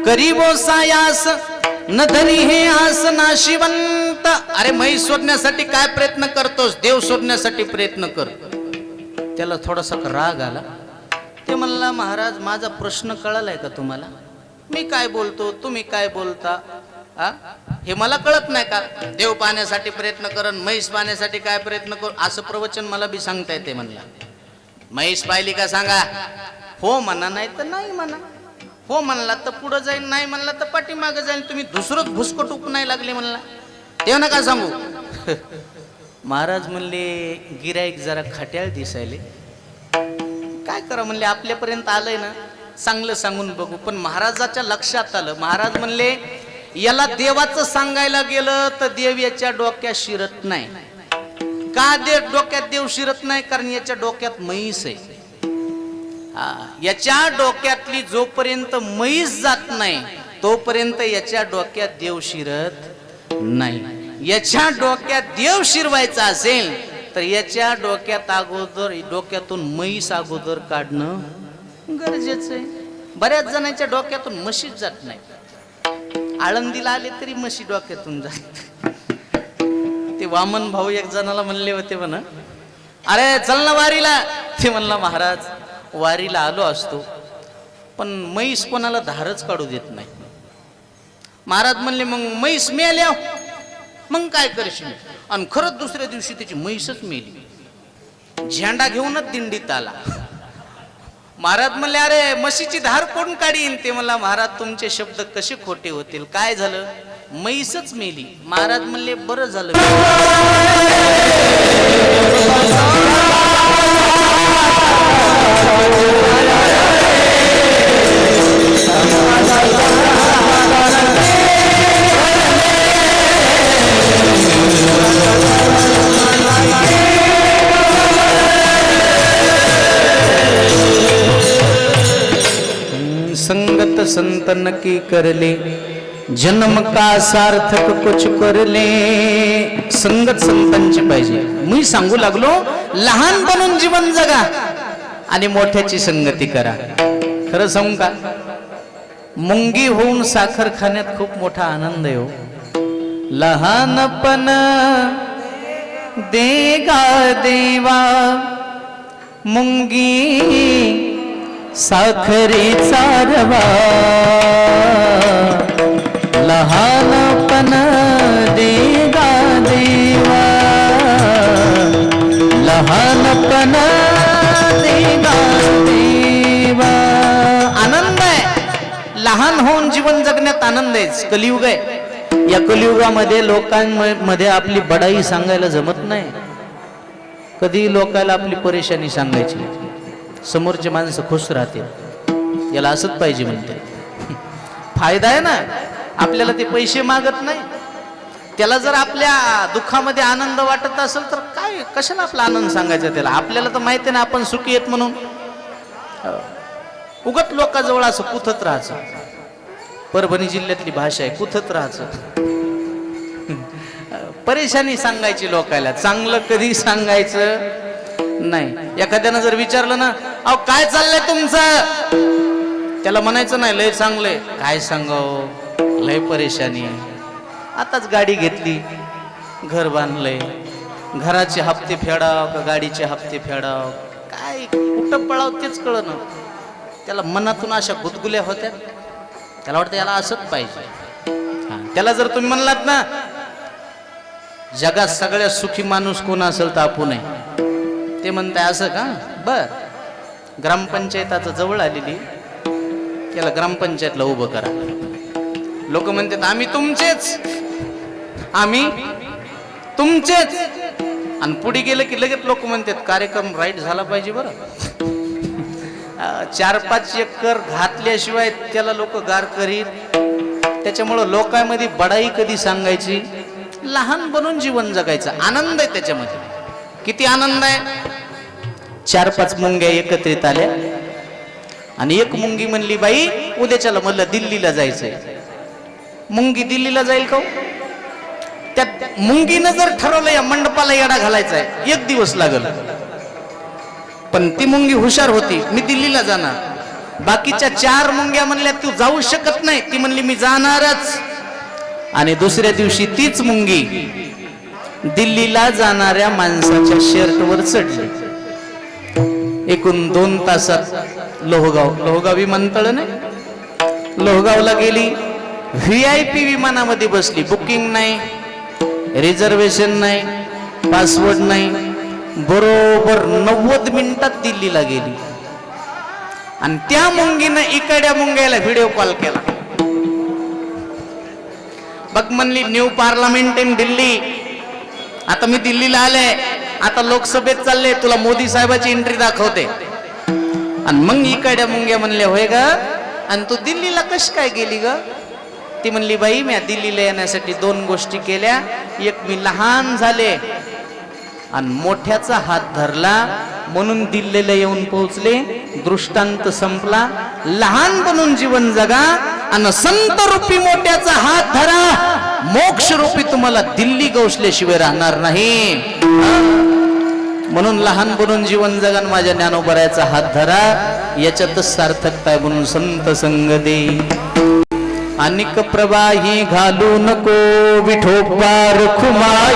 करीबो सायास न धनी हे आस नाशिवंत. अरे म्हैस शोधण्यासाठी काय प्रयत्न करतोस? देव शोधण्यासाठी प्रयत्न कर. त्याला थोडासा राग आला. ते म्हणला, महाराज माझा प्रश्न कळालाय का तुम्हाला? मी काय बोलतो, तुम्ही काय बोलता, हे मला कळत नाही का? देव पाहण्यासाठी प्रयत्न कर, म्हैस पाहण्यासाठी काय प्रयत्न कर, असं प्रवचन मला बी सांगता येते म्हणला. म्हैस पाहिली का सांगा? हो म्हणा, नाही तर नाही म्हणा. हो म्हणला तर पुढे जाईल, नाही म्हणला तर पाठीमागे जाईल. तुम्ही दुसरंच भुसकटूक नाही लागले म्हणला. ते नका सांगू. महाराज म्हणले, गिराईक जरा खट्याळ दिसायले, काय करा म्हणले, आपल्यापर्यंत आलंय ना, चांगलं सांगून बघू. पण महाराजाच्या लक्षात आलं. महाराज म्हणले, याला देवाचं सांगायला गेलं तर देव याच्या डोक्यात शिरत नाही. का डोक्यात देव शिरत नाही? कारण याच्या डोक्यात म्हैस आहे. याच्या डोक्यातली जोपर्यंत म्हैस जात नाही तोपर्यंत याच्या डोक्यात देव शिरत नाही. याच्या डोक्यात देव शिरवायचा असेल तर याच्या डोक्यात अगोदर, डोक्यातून म्हैस अगोदर काढणं गरजेचं आहे. बऱ्याच जणांच्या डोक्यातून म्हशीच जात नाही. आळंदीला आले तरी म्हशी डोक्यातून जात. ते वामन भाऊ एक जणाला म्हणले होते म्हणा, अरे चल ना वारीला. ते म्हणला, महाराज वारीला आलो असतो पण म्हैस कोणाला धारच काढू देत नाही. महाराज म्हणले, मग म्हैस मेल्या मग काय करशील? आणि खरंच दुसऱ्या दिवशी त्याची म्हैसच मेली. झेंडा घेऊनच दिंडीत आला. महाराज म्हणले, अरे म्हशीची धार कोण काढीन? ते मला, महाराज तुमचे शब्द कसे खोटे होतील? काय झालं? म्हैसच मेली. महाराज म्हणले, बरं झालं. संगत संतन की करले, जन्म का सार्थक कुछ करले. संगत संतांची पाहिजे. मी सांगू लागलो, लहान बनून जीवन जगा आणि मोठ्याची संगती करा. खरं सांगू का, मुंगी होऊन साखर खाण्यात खूप मोठा आनंद आहे हो. लहानपण देगा देवा मुंगी साखरेचा रवा. लहानपण देगा देवा, लहानपण देगा देवा. आनंद आहे. लहान होऊन जीवन जगण्यात आनंद आहे. कलियुग आहे. या कलियुगामध्ये लोकांमध्ये आपली बडाई सांगायला जमत नाही. कधी लोकांना आपली परेशानी सांगायची, समोरचे माणसं खुश राहतील. याला असंच पाहिजे म्हणते. फायदा आहे ना, आपल्याला ते पैसे मागत नाही. त्याला जर आपल्या दुःखामध्ये आनंद वाटत असेल तर काय, कशाला आपला आनंद सांगायचा त्याला? आपल्याला तर माहिती ना आपण सुखी आहेत म्हणून. उगत लोकांजवळ असं कुथत राहायचं. परभणी जिल्ह्यातली भाषा आहे, कुथत राहायचं. परेशानी सांगायची लोकांना, चांगलं कधी सांगायचं नाही. एखाद्यानं जर विचारलं ना, अहो काय चाललंय तुमचं, त्याला म्हणायचं नाही लय चांगलंय. काय सांगावं, लय परेशानी. आताच गाडी घेतली, घर बांधलंय, घराचे हप्ते फेडाव का गाडीचे हप्ते फेडाव, काय कुठं पळाव तेच कळना. त्याला मनातून अशा गुदगुल्या होत्या. त्याला वाटतं याला असंच पाहिजे. त्याला जर तुम्ही म्हणलात ना, जगात सगळ्यात सुखी माणूस कोण असेल तर आपण आहे, ते म्हणताय असं का? बर, ग्रामपंचायताचं जवळ आलेली, त्याला ग्रामपंचायतला उभं करा. लोक म्हणतात आम्ही तुमचेच, आम्ही तुमचेच. आणि पुढे गेलं की लगेच लोक म्हणतात कार्यक्रम राईट झाला पाहिजे बरं. 4-5 एकर घातल्याशिवाय त्याला लोक गार करीत. त्याच्यामुळं लोकांमध्ये बडाई कधी सांगायची, लहान बनून जीवन जगायचं. आनंद आहे त्याच्यामध्ये. किती आनंद आहे. 4-5 मुंग्या एकत्रित आल्या आणि एक मुंगी म्हणली, बाई उद्याच्याला मला दिल्लीला जायचंय. मुंगी दिल्लीला जाईल का? त्या मुंगीनं जर ठरवलं या मंडपाला येडा घालायचा आहे, 1 दिवस लागल. पण ती मुंगी हुशार होती, मी दिल्लीला जाणार. बाकीच्या 4 मुंग्या म्हणल्या तू जाऊ शकत नाही. ती म्हणली मी जाणारच. आणि दुसऱ्या दिवशी तीच मुंगी दिल्लीला जाणाऱ्या माणसाच्या शर्टवर चढली. एकूण 2 तासात लोहगाव विमानतळ नाही, लोहगावला गेली. VIP विमानामध्ये बसली. बुकिंग नाही, रिझर्वेशन नाही, पासवर्ड नाही. बरोबर 90 मिनिटात दिल्लीला गेली. आणि त्या मुंगीनं इकड्या मुंग्याला व्हिडिओ कॉल केला. बघ म्हणली, न्यू पार्लमेंट इन दिल्ली. आता मी दिल्लीला आले, आता लोकसभेत चालले, तुला मोदी साहेबाची एंट्री दाखवते. आणि मग इकड्या मुंग्या म्हणल्या, होय ग, आणि तू दिल्लीला कशी काय गेली ग? ती म्हणली, बाई मी दिल्लीला येण्यासाठी 2 गोष्टी केल्या. एक, मी लहान झाले आणि मोठ्याचा हात धरला म्हणून दिल्लीला येऊन पोहोचले. दृष्टांत संपला. लहान बनून जीवन जगा आणि संत रूपी मोठ्याचा हात धरा. मोक्ष रूपी तुम्हाला दिल्ली गवसल्याशिवाय राहणार नाही. म्हणून लहान बनून जीवन जगा आणि माझ्या ज्ञानोबरायाचा हात धरा. याच्यातच सार्थकता आहे. म्हणून संत संग दे अनिक प्रवाही घालू नको विठोबा रखुमाई.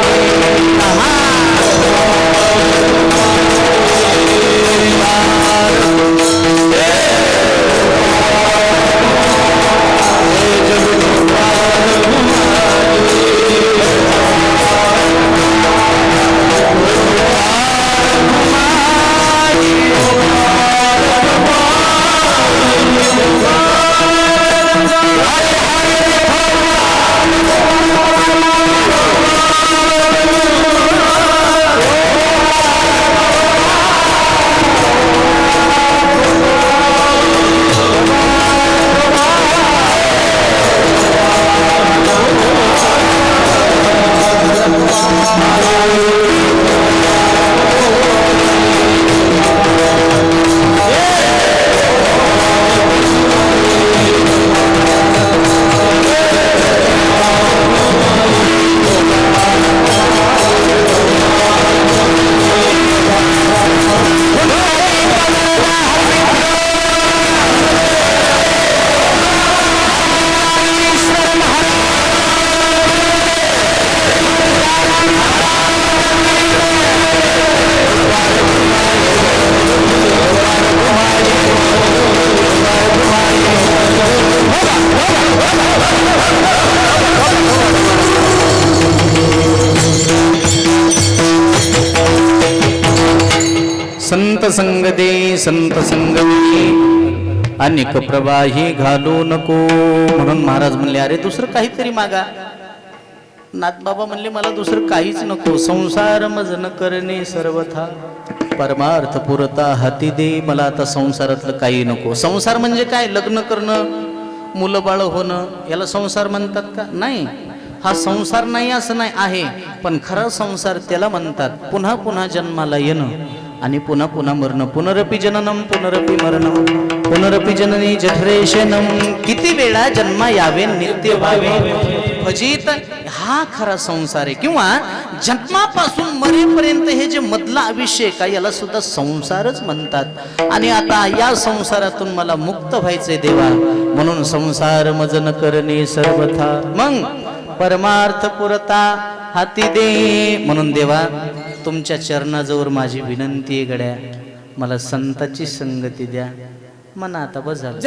संत संग दे संत संग अनेक प्रवाही घालू नको. म्हणून महाराज म्हणले, अरे दुसरं काहीतरी मागा. नाथबाबा म्हणले, मला दुसरं काहीच नको. संसार मज न करणे सर्वथा परमार्थ पुरता हाती दे. मला आता संसारातलं काही नको. संसार म्हणजे काय? लग्न करणं, मुलं बाळ होणं, याला संसार म्हणतात का? नाही, हा संसार नाही असं नाही आहे. पण खरा संसार त्याला म्हणतात पुन्हा पुन्हा जन्माला येणं आणि पुन्हा पुन्हा मरणं. पुनरपि जननम पुनरपि मरणम पुनरपि जननी जठरेशनम. किती वेळा जन्मा यावे नित्य व्हावे फजित. हा खरा संसार आहे. किंवा जन्मापासून मरेपर्यंत हे जे मधला आयुष्य का, याला सुद्धा संसारच म्हणतात. आणि आता या संसारातून मला मुक्त व्हायचंय देवा. म्हणून संसार मज न करणे सर्वथा मग परमार्थ पुरता हाती दे. म्हणून देवा, तुमच्या चरणाजवळ माझी विनंती आहे गड्या, मला संताची संगती द्या. मना आता बस झालं.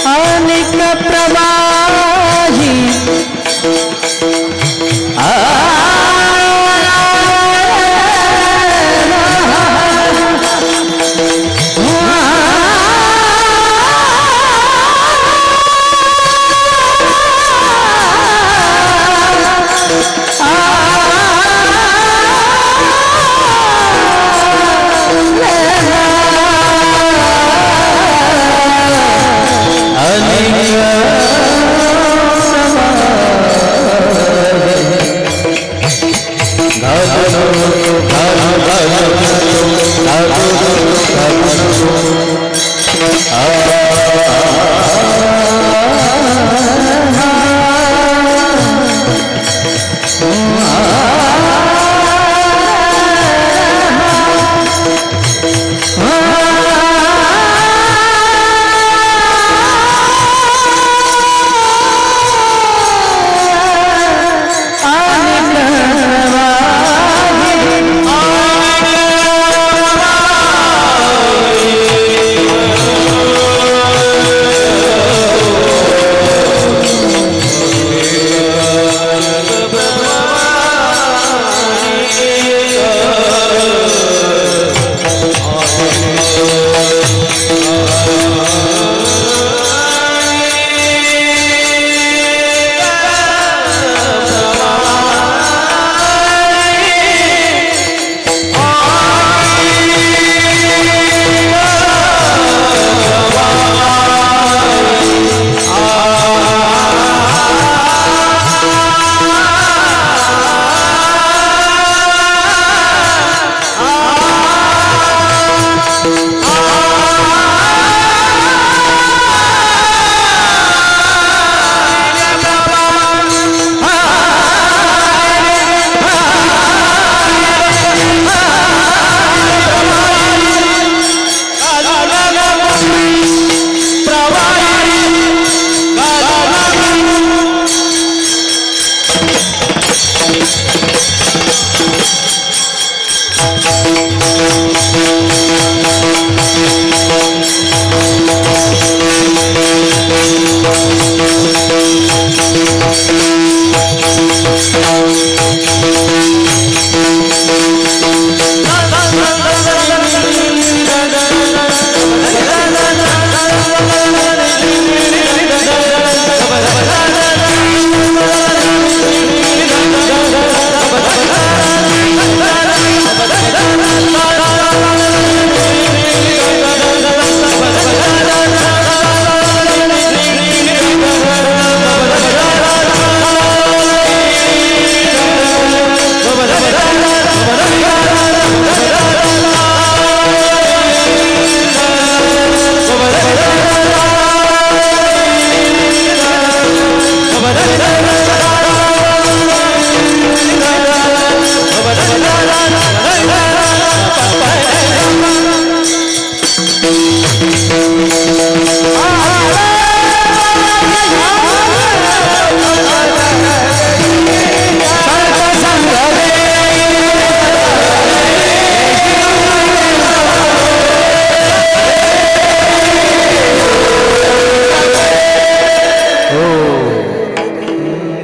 अनेक प्रवाही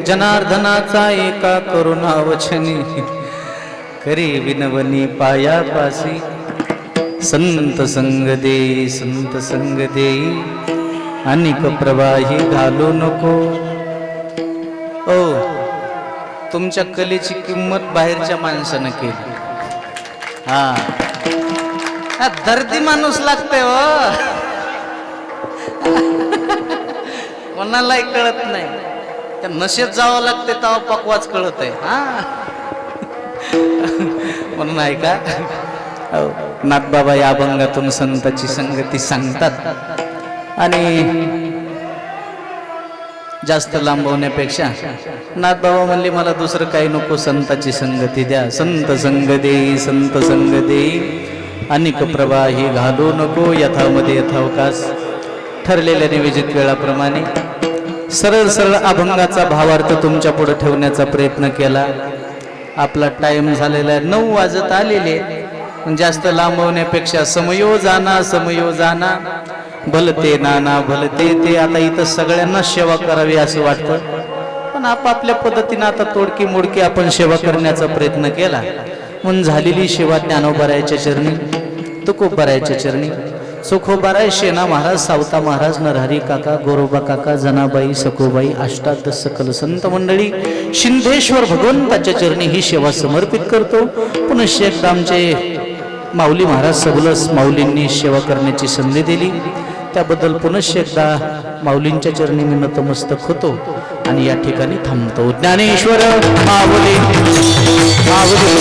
जनार्दनाचा एका करुणावचनी करी विनवनी पायापासी संत संग दे संत संग दे अनेक प्रवाही घालू नको. ओ तुमच्या कलेची किंमत बाहेरच्या माणसानं केली. हा दर्दी माणूस लागते हो, कोणालाही कळत नाही. त्या नशेत जावं लागते तेव्हा पकवाच कळत आहे. म्हणून ऐका, नाथबाबा या अभंगातून संताची संगती सांगतात. आणि जास्त लांबवण्यापेक्षा नाथबाबा म्हणले मला दुसरं काही नको, संताची संगती द्या. संत संग दे संत संग दे अनेक प्रवाही घालू नको यथामध्ये यथावकाश. ठरलेल्या नियोजित वेळाप्रमाणे सरळ सरळ अभंगाचा भावार्थ तुमच्या पुढे ठेवण्याचा प्रयत्न केला. आपला टाइम झालेला आहे, 9 वाजत आलेले. जास्त लांबवण्यापेक्षा समयोजाना भलते नाना भलते ते. आता इथं सगळ्यांना सेवा करावी असं वाटतं, पण आपापल्या पद्धतीनं आता तोडकी मोडकी आपण सेवा करण्याचा प्रयत्न केला. म्हणून झालेली सेवा ज्ञानोबारायाच्या चरणी, तुकोबारायाच्या चरणी, सुखोबाराय, शेना महाराज, सावता महाराज, नरहरी काका, गोरोबा काका, जनाबाई, सखोबाई, अष्टादश सकल संत मंडळी, शिंदेश्वर भगवंताच्या चरणी ही सेवा समर्पित करतो. पुनश्च एकदा आमचे माऊली महाराज सबलस माऊलींनी सेवा करण्याची संधी दिली, त्याबद्दल पुनश्च एकदा माऊलींच्या चरणी मी नतमस्तक होतो आणि या ठिकाणी थांबतो. ज्ञानेश्वर माऊली माऊली